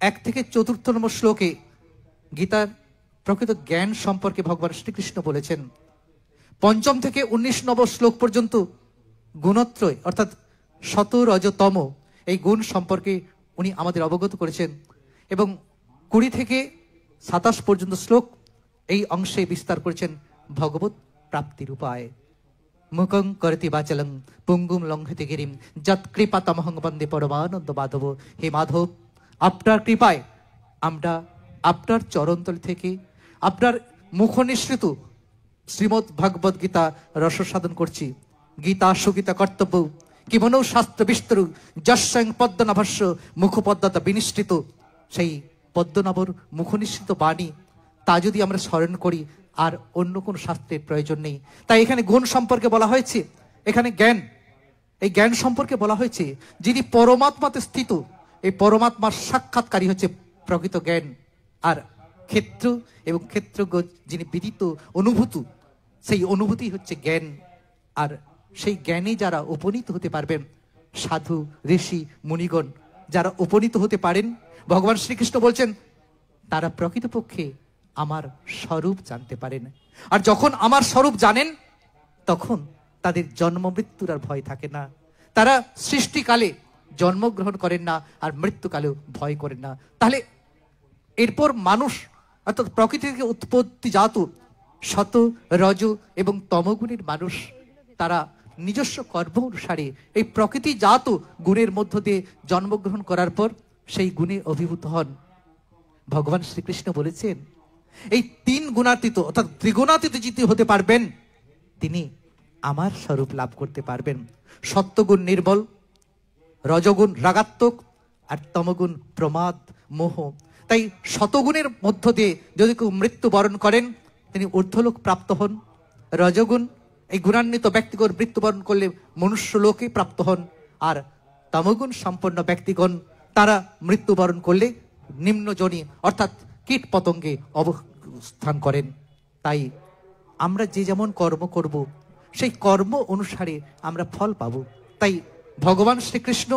1 থেকে 4 নম্বর শ্লোকে গীতার প্রকৃত জ্ঞান সম্পর্কে ভগবান শ্রীকৃষ্ণ বলেছেন। 5ম থেকে 19 নম্বর শ্লোক পর্যন্ত গুণত্রয় অর্থাৎ সত রজ তম এই গুণ সম্পর্কে উনি আমাদের অবগত করেছেন এবং 20 থেকে 27 পর্যন্ত শ্লোক এই অংশে বিস্তার করেছেন ভগবত প্রাপ্তির উপায়। মুখং করতি বাচলং পুঙ্গুম লঙ্ঘিতে গিরিম যৎ কৃপা তমহং বন্দে পরমানন্দ মাধব। হে মাধব, আপনার কৃপায় আমরা আপনার চরণতল থেকে আপনার মুখ নিঃসৃত শ্রীমদ্ ভাগবত গীতা রসসাধন করছি। গীতা সুগীতা কর্তব্য কিমনৌ শাস্ত্র বিস্তরু যস্যং পদ্মনাভস্য মুখপদ্মতা বিনিষ্ঠিত। সেই পদ্মনাভর মুখনিষ্ঠিত বাণী তা যদি আমরা স্মরণ করি আর অন্য কোন শাস্ত্রের প্রয়োজন নেই। তাই এখানে গুণ সম্পর্কে বলা হয়েছে, এখানে জ্ঞান, এই জ্ঞান সম্পর্কে বলা হয়েছে যিনি পরমাত্মাতে স্থিত, এই পরমাত্মার সাক্ষাৎকারী হচ্ছে প্রকৃত জ্ঞান। আর ক্ষেত্র এবং ক্ষেত্রজ্ঞ যিনি বিদিত অনুভূত, সেই অনুভূতি হচ্ছে জ্ঞান। আর সেই জ্ঞানে যারা উপনীত হতে পারবেন, সাধু ঋষি মুনিগণ যারা উপনীত হতে পারেন, ভগবান শ্রীকৃষ্ণ বলছেন তারা প্রকৃতপক্ষে আমার স্বরূপ জানতে পারেন। আর যখন আমার স্বরূপ জানেন তখন তাদের জন্ম মৃত্যুর আর ভয় থাকে না। তারা সৃষ্টিকালে জন্মগ্রহণ করেন না আর মৃত্যুকালেও ভয় করেন না। তাহলে এরপর মানুষ অর্থাৎ প্রকৃতি থেকে উৎপত্তিজাত শত রজ এবং তমগুণের মানুষ তারা নিজস্ব কর্ম অনুসারে এই প্রকৃতিজাত গুণের মধ্য দিয়ে জন্মগ্রহণ করার পর সেই গুণে অভিভূত হন। ভগবান শ্রীকৃষ্ণ বলেছেন এই 3 গুণাতীত অর্থাৎ ত্রিগুণাতীত যিনি হতে পারবেন তিনি আমার স্বরূপ লাভ করতে পারবেন। সত্যগুণ নির্বল, রজগুণ রাগাত্মক আর তমগুণ প্রমাদ মোহ। তাই শতগুণের মধ্য দিয়ে যদি কেউ মৃত্যুবরণ করেন তিনি ঊর্ধ্বলোক প্রাপ্ত হন। রজগুণ এই গুণান্বিত ব্যক্তিগণ মৃত্যুবরণ করলে মনুষ্য লোকে প্রাপ্ত হন। আর তমগুণ সম্পন্ন ব্যক্তিগণ তারা মৃত্যুবরণ করলে নিম্নজনী অর্থাৎ কীট পতঙ্গে অবস্থান করেন। তাই আমরা যে যেমন কর্ম করব সেই কর্ম অনুসারে আমরা ফল পাব। তাই ভগবান শ্রীকৃষ্ণ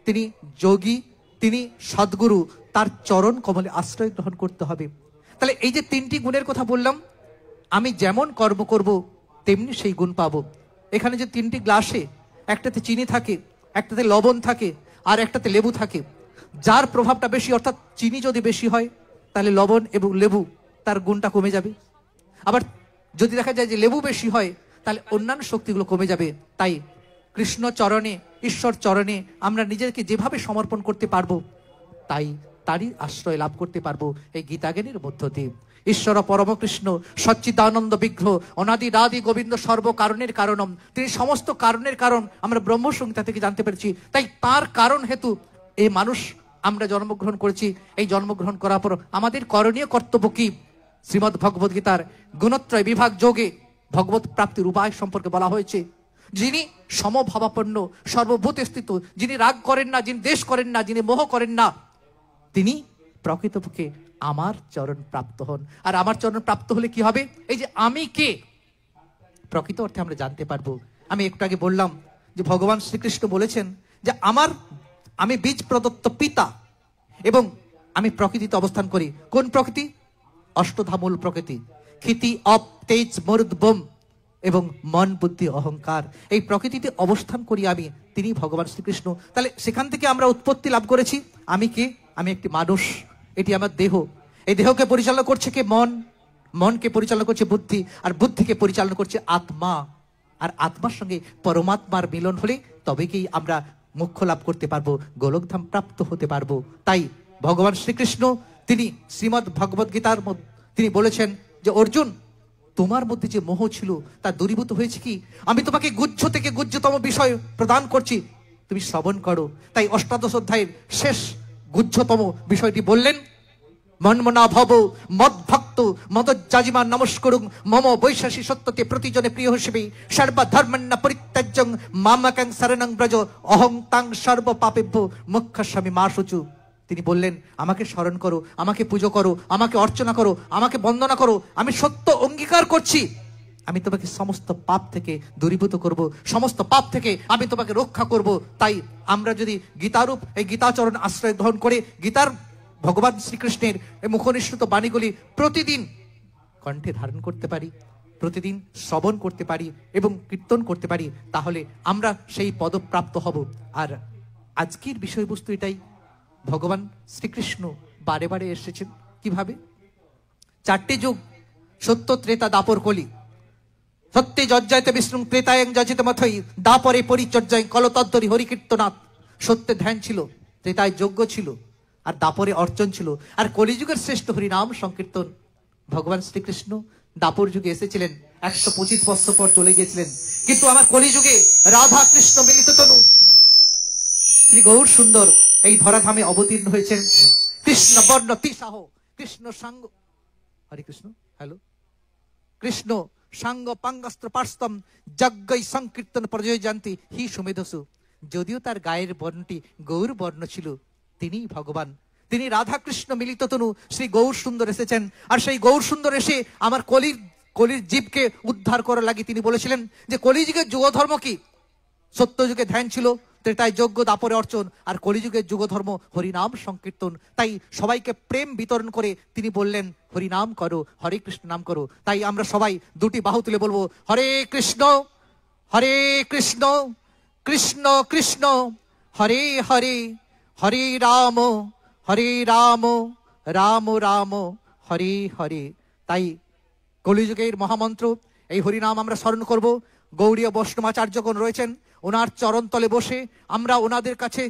তিনি যোগী, তিনি সদ্গুরু, তার চরণ কমলে আশ্রয় গ্রহণ করতে হবে। তাহলে এই যে 3টি গুণের কথা বললাম, আমি যেমন কর্ম করব তেমনি সেই গুণ পাবো। এখানে যে 3টি গ্লাসে একটাতে চিনি থাকে, একটাতে লবণ থাকে আর একটাতে লেবু থাকে, যার প্রভাবটা বেশি অর্থাৎ চিনি যদি বেশি হয় তাহলে লবণ এবং লেবু তার গুণটা কমে যাবে। আবার যদি দেখা যায় যে লেবু বেশি হয় তাহলে অন্যান্য শক্তিগুলো কমে যাবে। তাই কৃষ্ণ চরণে, ঈশ্বর চরণে আমরা নিজেকে যেভাবে সমর্পণ করতে পারবো, তাই তারই আশ্রয় লাভ করতে পারবো এই গীতাজ্ঞানের মধ্য দিয়ে। ঈশ্বর পরম কৃষ্ণ সচ্চিদানন্দ বিগ্রহ অনাদিরাদি গোবিন্দ সর্বকারণের কারণম, তিনি সমস্ত কারণের কারণ আমরা ব্রহ্মসংহিতা থেকে জানতে পেরেছি। তাই তার কারণ হেতু এই মানুষ আমরা জন্মগ্রহণ করেছি। এই জন্মগ্রহণ করার পর আমাদের করণীয় কর্তব্য কি? শ্রীমদ্ ভগবদ গীতার গুণত্রয় বিভাগ যোগে ভগবত প্রাপ্তির উপায় সম্পর্কে বলা হয়েছে। যিনি সমভাবাপন্ন, সর্বভূতে স্থিত, যিনি রাগ করেন না, যিনি দ্বেষ করেন না, যিনি মোহ করেন না, তিনি প্রকৃতপক্ষে আমার চরণ প্রাপ্ত হন। আর আমার চরণ প্রাপ্ত হলে কি হবে? এই যে আমি কে প্রকৃত অর্থে আমরা জানতে পারবো। আমি একটু আগে বললাম যে ভগবান শ্রীকৃষ্ণ বলেছেন যে আমি বীজ প্রদত্ত পিতা এবং আমি প্রকৃতিতে অবস্থান করি। কোন প্রকৃতি? অষ্টধামূল প্রকৃতি। ক্ষিতি, অপ, তেজ, মরুদ, বোম এবং মন, বুদ্ধি, অহংকার, এই প্রকৃতিতে অবস্থান করি আমি, তিনি ভগবান শ্রীকৃষ্ণ। তাহলে সেখান থেকে আমরা উৎপত্তি লাভ করেছি। আমি কে? আমি একটি মানুষ, এটি আমার দেহ। এই দেহকে পরিচালনা করছে কে? মন। মনকে পরিচালনা করছে বুদ্ধি, আর বুদ্ধিকে পরিচালনা করছে আত্মা। আর আত্মার সঙ্গে পরমাত্মার মিলন হলে তবে কি আমরা মোক্ষ লাভ করতে পারবো, গোলকধাম প্রাপ্ত হতে পারবো। তাই ভগবান শ্রীকৃষ্ণ তিনি শ্রীমদ্ ভগবদ গীতার তিনি বলেছেন যে অর্জুন, তোমার মধ্যে যে মোহ ছিল তা দূরীভূত হয়েছে কি? আমি তোমাকে গুহ্য থেকে গুহ্যতম বিষয় প্রদান করছি, তুমি শ্রবণ করো। তাই অষ্টাদশ অধ্যায়ের শেষ গুহ্যতম বিষয়টি বললেন, মন্মনা ভব মদ ভক্ত মদজ্জাজিমা নমস্করুং মম বৈশাসী সত্যতে প্রতিজনে প্রিয় হিসেবে সর্বধর্মণ্য পরিত্যাজ্যং মামাকাং শরণং ব্রজ অহং তাং সর্ব পাপেভ্য মোক্ষাস্বামী মা শুচু। তিনি বললেন, আমাকে স্মরণ করো, আমাকে পুজো করো, আমাকে অর্চনা করো, আমাকে বন্দনা করো। আমি সত্য অঙ্গীকার করছি, আমি তোমাকে সমস্ত পাপ থেকে দূরীভূত করব, সমস্ত পাপ থেকে আমি তোমাকে রক্ষা করব। তাই আমরা যদি গীতারূপ এই গীতাচরণ আশ্রয় গ্রহণ করে গীতার ভগবান শ্রীকৃষ্ণের এই মুখনিসৃত বাণীগুলি প্রতিদিন কণ্ঠে ধারণ করতে পারি, প্রতিদিন শ্রবণ করতে পারি এবং কীর্তন করতে পারি, তাহলে আমরা সেই পদপ্রাপ্ত হব। আর আজকের বিষয়বস্তু এটাই, ভগবান শ্রীকৃষ্ণ বারে বারে এসেছেন কিভাবে? চারটে যুগ, সত্য, ত্রেতা, দাপর, কলি। সত্যে যজ্জায়তে বিষ্ণু, ত্রেতায়ং যজিত মথই, দাপরে পরিচর্যায় কলতদ্দরি হরিকীর্তনাথ। সত্যে ধ্যান ছিল, ত্রেতায় যজ্ঞ ছিল, আর দাপরে অর্চন ছিল, আর কলিযুগের শ্রেষ্ঠ হরিনাম সংকীর্তন। ভগবান শ্রীকৃষ্ণ দাপর যুগে এসেছিলেন, 125 বৎসর পর চলে গিয়েছিলেন। কিন্তু আমার কলিযুগে রাধা কৃষ্ণ মিলিত তনু শ্রী গৌর সুন্দর এই ধরাধামে অবতীর্ণ হয়েছেন। কৃষ্ণ বর্ণ তিসাহ, কৃষ্ণ সাঙ্গ, হরে কৃষ্ণ, হ্যালো, কৃষ্ণ সাঙ্গ পাঙ্গাস্ত্র পার্স্তম যজ্ঞই সংকীর্তন প্রজয় জানতি হি সুমেধসু। যদিও তার গায়ের বর্ণটি গৌর বর্ণ ছিল, তিনি ভগবান, তিনি রাধা কৃষ্ণ মিলিত তনু শ্রী গৌর সুন্দর এসেছেন। আর সেই গৌর সুন্দর এসে আমার কলির জীবকে উদ্ধার করার লাগে তিনি বলেছিলেন যে কলিযুগের যুগধর্ম কি? সত্য যুগে ধ্যান ছিল, ত্রেতায় যজ্ঞ, দাপরে অর্চন, আর কলিযুগের যুগধর্ম হরিনাম সংকীর্তন। তাই সবাইকে প্রেম বিতরণ করে তিনি বললেন, হরিনাম করো, হরে কৃষ্ণ নাম করো। তাই আমরা সবাই দুটি বাহু তুলে বলবো, হরে কৃষ্ণ কৃষ্ণ কৃষ্ণ হরে হরে, হরে রাম রাম রাম হরে হরে। তাই কলিযুগের মহামন্ত্র এই হরিনাম আমরা স্মরণ করব। গৌড়ীয় বৈষ্ণবাচার্যগণ রয়েছেন, ওনার চরণতলে বসে আমরা ওনাদের কাছে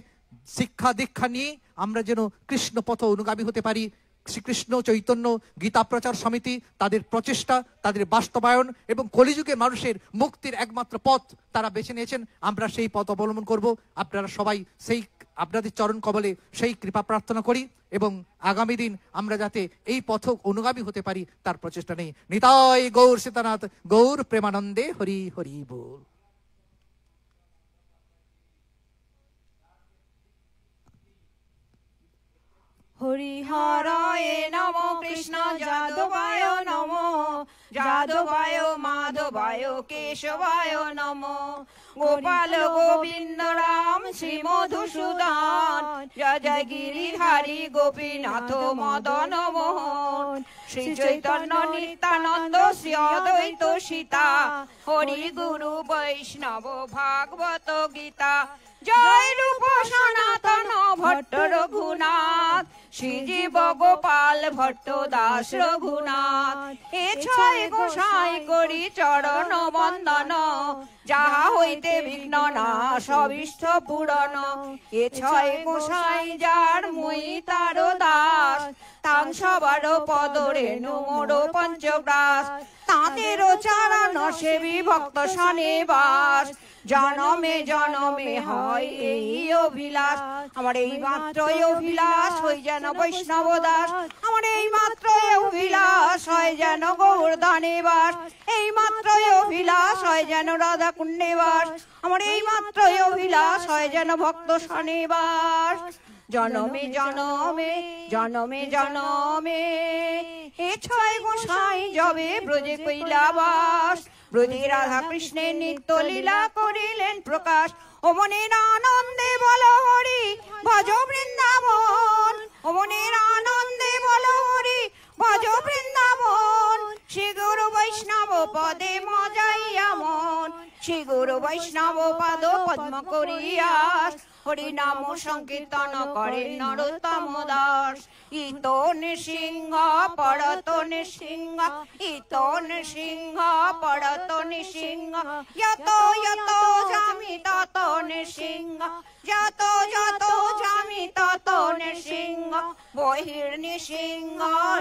শিক্ষা দীক্ষা নিয়ে আমরা যেন কৃষ্ণ পথ অনুগামী হতে পারি। শ্রীকৃষ্ণ চৈতন্য গীতা প্রচার সমিতি তাদের প্রচেষ্টা, তাদের বাস্তবায়ন এবং কলিযুগে মানুষের মুক্তির একমাত্র পথ তারা বেছে নিয়েছেন। আমরা সেই পথ অবলম্বন করব। আপনারা সবাই সেই আপনাদের চরণ কমলে সেই কৃপা প্রার্থনা করি এবং আগামী দিন আমরা যাতে এই পথ অনুগামী হতে পারি তার প্রচেষ্টা নেই। নিতাই গৌর সীতানাথ গৌর প্রেমানন্দে হরি হরি বল। হরিহরায় নম, কৃষ্ণ যাদবায় নম, যাদবায় মাধবায় কেশবায় নম, গোপাল গোবিন্দ রাম শ্রী মধুসূদন, জয় জয় গিরিধারী গোপীনাথ মদন মোহন, শ্রী চৈতন্য নিত্যানন্দ শ্রী অদ্বৈত সীতা, হরি গুরু বৈষ্ণব ভাগবত গীতা, জয় রূপ সনাতন ভট্ট রঘুনাথ, শ্রীজীব গোপাল ভট্ট দাস রঘুনাথ, হে ছয় গোসাই করি চরণ বন্দন, যাহা হইতে বিঘ্ন না সবিষ্ট পূরণ। এ ছয় গোসাই যার মুই তার দাস, তাং সবার পদ রেণু মোর পঞ্চগ্রাস। তাঁদের চরণ সেবী ভক্ত শনিবাস, জনমে জনমে হয় এই অভিলাষ। আমার এই মাত্র অভিলাষ হয় যেন বৈষ্ণব দাস, আমার এই মাত্র অভিলাষ হয় যেন গৌরধনে বাস, এই মাত্র অভিলাষ হয় যেন রাধা কুণ্ডে বাস, আমার এই মাত্র অভিলাষ হয় যেন ভক্ত শনিবাস। জনমে জনমে জনমে জনমে এ ছয় গোসাই যবে ব্রজে কইলাবাস, ব্রজে রাধা কৃষ্ণের নিত্য লীলা করিলেন প্রকাশ। ও মনের আনন্দে বল হরি ভজ বৃন্দাবন, ও মনের আনন্দে বল হরি ভজ বৃন্দাবন। শ্রী গুরু বৈষ্ণব পদে মজাইয়া মন, শ্রী গুরু বৈষ্ণব পদ পদ্ম করিয়াস। হরি নাম সংকীর্তন করেন নরোত্তম দাস। ইত নৃসিংহ পড়ত নৃসিংহ, ইত নৃসিংহ পড়ত নৃসিংহ, যত যত জামি তত নৃসিংহ, যত যত জামি তত নৃসিংহ। বহির নৃসিংহ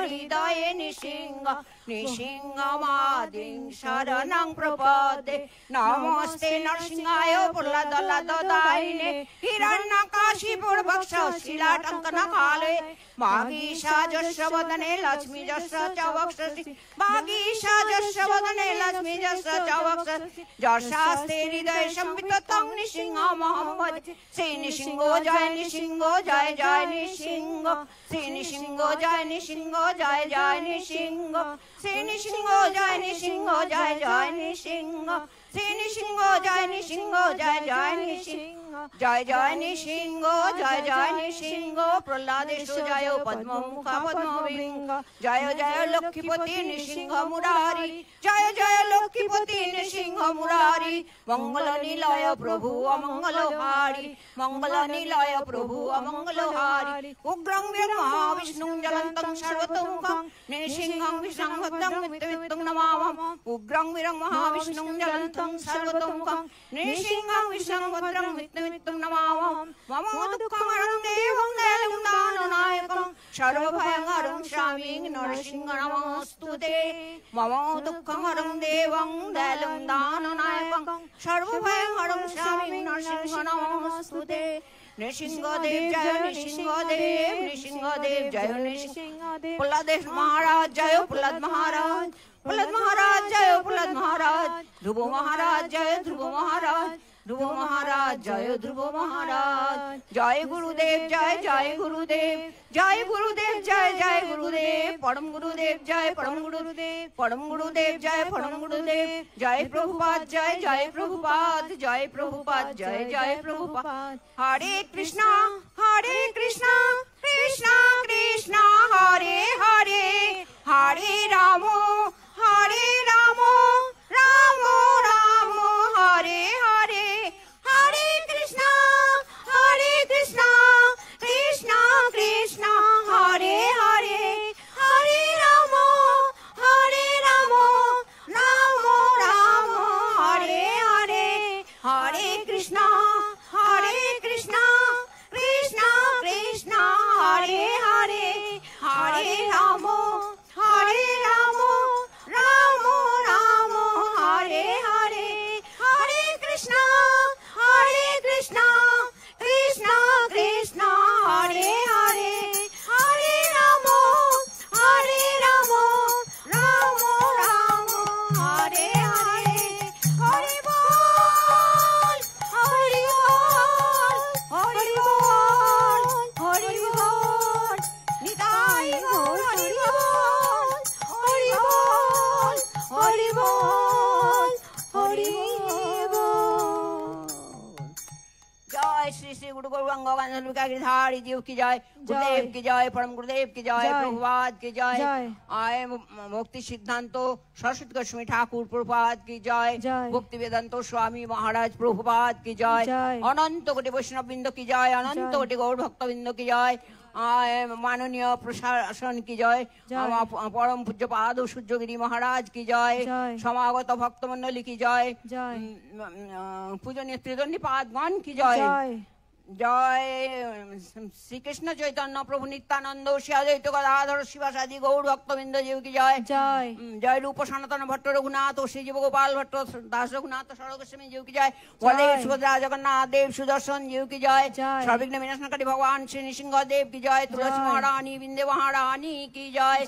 হৃদয়ে নৃসিংহ, নৃসিংহ মাদিং শরণং প্রপদে। নমস্তে নরসিংহায় প্রহ্লাদাইনে, হিরণ্যকাশিপুর বক্ষ শিলাটঙ্কন কালে। মাগীশা যস্য বদনে লক্ষ্মী যস্য চ বক্ষসি, মাগীশা যস্য বদনে লক্ষ্মী যস্য চ বক্ষসি। যশাস্তে হৃদয়ে সম্বিত তং নৃসিংহমহং ভজে। শ্রী নৃসিংহ জয় নৃসিংহ জয় জয় নৃসিংহ, শ্রী নৃসিংহ জয় নৃসিংহ জয় জয় নৃসিংহ, শ্রী নৃসিংহ জয় নৃসিংহ জয় জয় নৃসিংহ, শ্রী নৃসিংহ জয় নৃসিংহ জয় জয় নৃসিংহ, জয় জয় নৃসিংহ জয় জয় নৃসিংহ। প্রহ্লাদেশ জয় পদ্ম মুখা পদ্মবিঙ্গ, জয় জয় লক্ষ্মীপতি নৃসিংহ মুরারি, জয় জয় লক্ষ্মীপতি নৃসিংহ মুরারি। মঙ্গল নিলয় প্রভু অমঙ্গল হারি, মঙ্গল নিলয় প্রভু অমঙ্গল হারি। উগ্রং বীর মহাবিষ্ণুং জ্বলন্তং সর্বতোমুখং, নৃসিংহং বিষ্ণুং ভক্তং নিত্যং নমামহম। উগ্রং বীর মহাবিষ্ণুং জ্বলন্তং সর্বতোমুখং, নৃসিংহং বিষ্ণুং ভক্তং নিত্যং নমামহম। মম দুঃখহরং দেবং দয়ালুং দাননায়কং, সর্বভয়ঙ্করং স্বামীং নরসিংহ নমস্তুতে। মম দুঃখহরং দেবং দয়ালুং দাননায়কং, সর্বভয়ঙ্করং স্বামীং নরসিংহ নমস্তুতে। নৃসিংহদেব জয় নৃসিংহদেব, নৃসিংহদেব জয় নৃসিংহদেব। প্রহ্লাদেশ মহারাজ জয় প্রহ্লাদ মহারাজ, প্রহ্লাদ মহারাজ জয় প্রহ্লাদ মহারাজ। ধ্রুব মহারাজ জয় ধ্রুব মহারাজ, ধ্রুব মহারাজ জয় ধ্রুব মহারাজ। জয় গুরুদেব জয় জয় গুরুদেব, জয় গুরুদেব জয় জয় গুরুদেব। পরম গুরুদেব জয় পরম গুরুদেব, পরম গুরুদেব জয় পরম গুরুদেব। জয় প্রভুপাদ জয় জয় প্রভুপাদ, জয় প্রভুপাদ জয় জয় প্রভুপাদ। হরে কৃষ্ণ কৃষ্ণ কৃষ্ণ হরে হরে, হরে রাম রাম রাম হরে হরে। হরে কৃষ্ণ কৃষ্ণ কৃষ্ণ হরে হরে, হরে রাম রাম রাম হরে হরে। হরে কৃষ্ণ কৃষ্ণ কৃষ্ণ হরে হরে, হরে রাম রাম রাম হরে হরে। হরে কৃষ্ণ কৃষ্ণ কৃষ্ণ হরে হরে, হরে রাম রাম রাম হরে হরে। হরি বল হরি বল হরি বল হরি বল, নিতাই গৌর হরি বল হরি বল হরি বল হরি বল। जय श्री श्री गुरु गौरांग गिरधारी जीव की जय, गुरुदेव की जय, परम गुरुदेव की जय, प्रभुपाद की जय। आय मुक्ति सिद्धांतो सरस्वती गोस्वामी ठाकुर प्रभुपाद की जय, भक्ति वेदांतो स्वामी महाराज प्रभुपाद की जय, अनंत कोटि वैष्णव बिंदु की जय, अनंत कोटि गौर भक्त बिंदु की जय। মাননীয় প্রশাসন কি জয়, আমার পরম পূজ্য পাদ সূর্যগিরি মহারাজ কি জয়, জয়। সমাগত ভক্তমন্ডলী কি জয়, জয়। পূজনীয় ত্রিদণ্ডী পাদগণ কি জয়, জয়। জয় শ্রীকৃষ্ণ চৈতন্য প্রভু নিত্যানন্দ শ্রী অদ্বৈত গদাধর শিবাসাদি গৌর ভক্তবৃন্দ জীব কি জয়, জয়। জয় রূপ সনাতন ভট্ট রঘুনাথ ও শ্রী জীব গোপাল ভট্ট দাস রঘুনাথ স্বর্গস্বামী জীব কি জয়, বলদেব সুভদ্রা জগন্নাথ দেব সুদর্শন জীব কি জয়, জয়। সর্বিঘ্ন বিনাশনকারী ভগবান শ্রী নৃসিংহ দেব কি জয়, তুলসী মহারানী বিন্দে মহারানী কি জয়।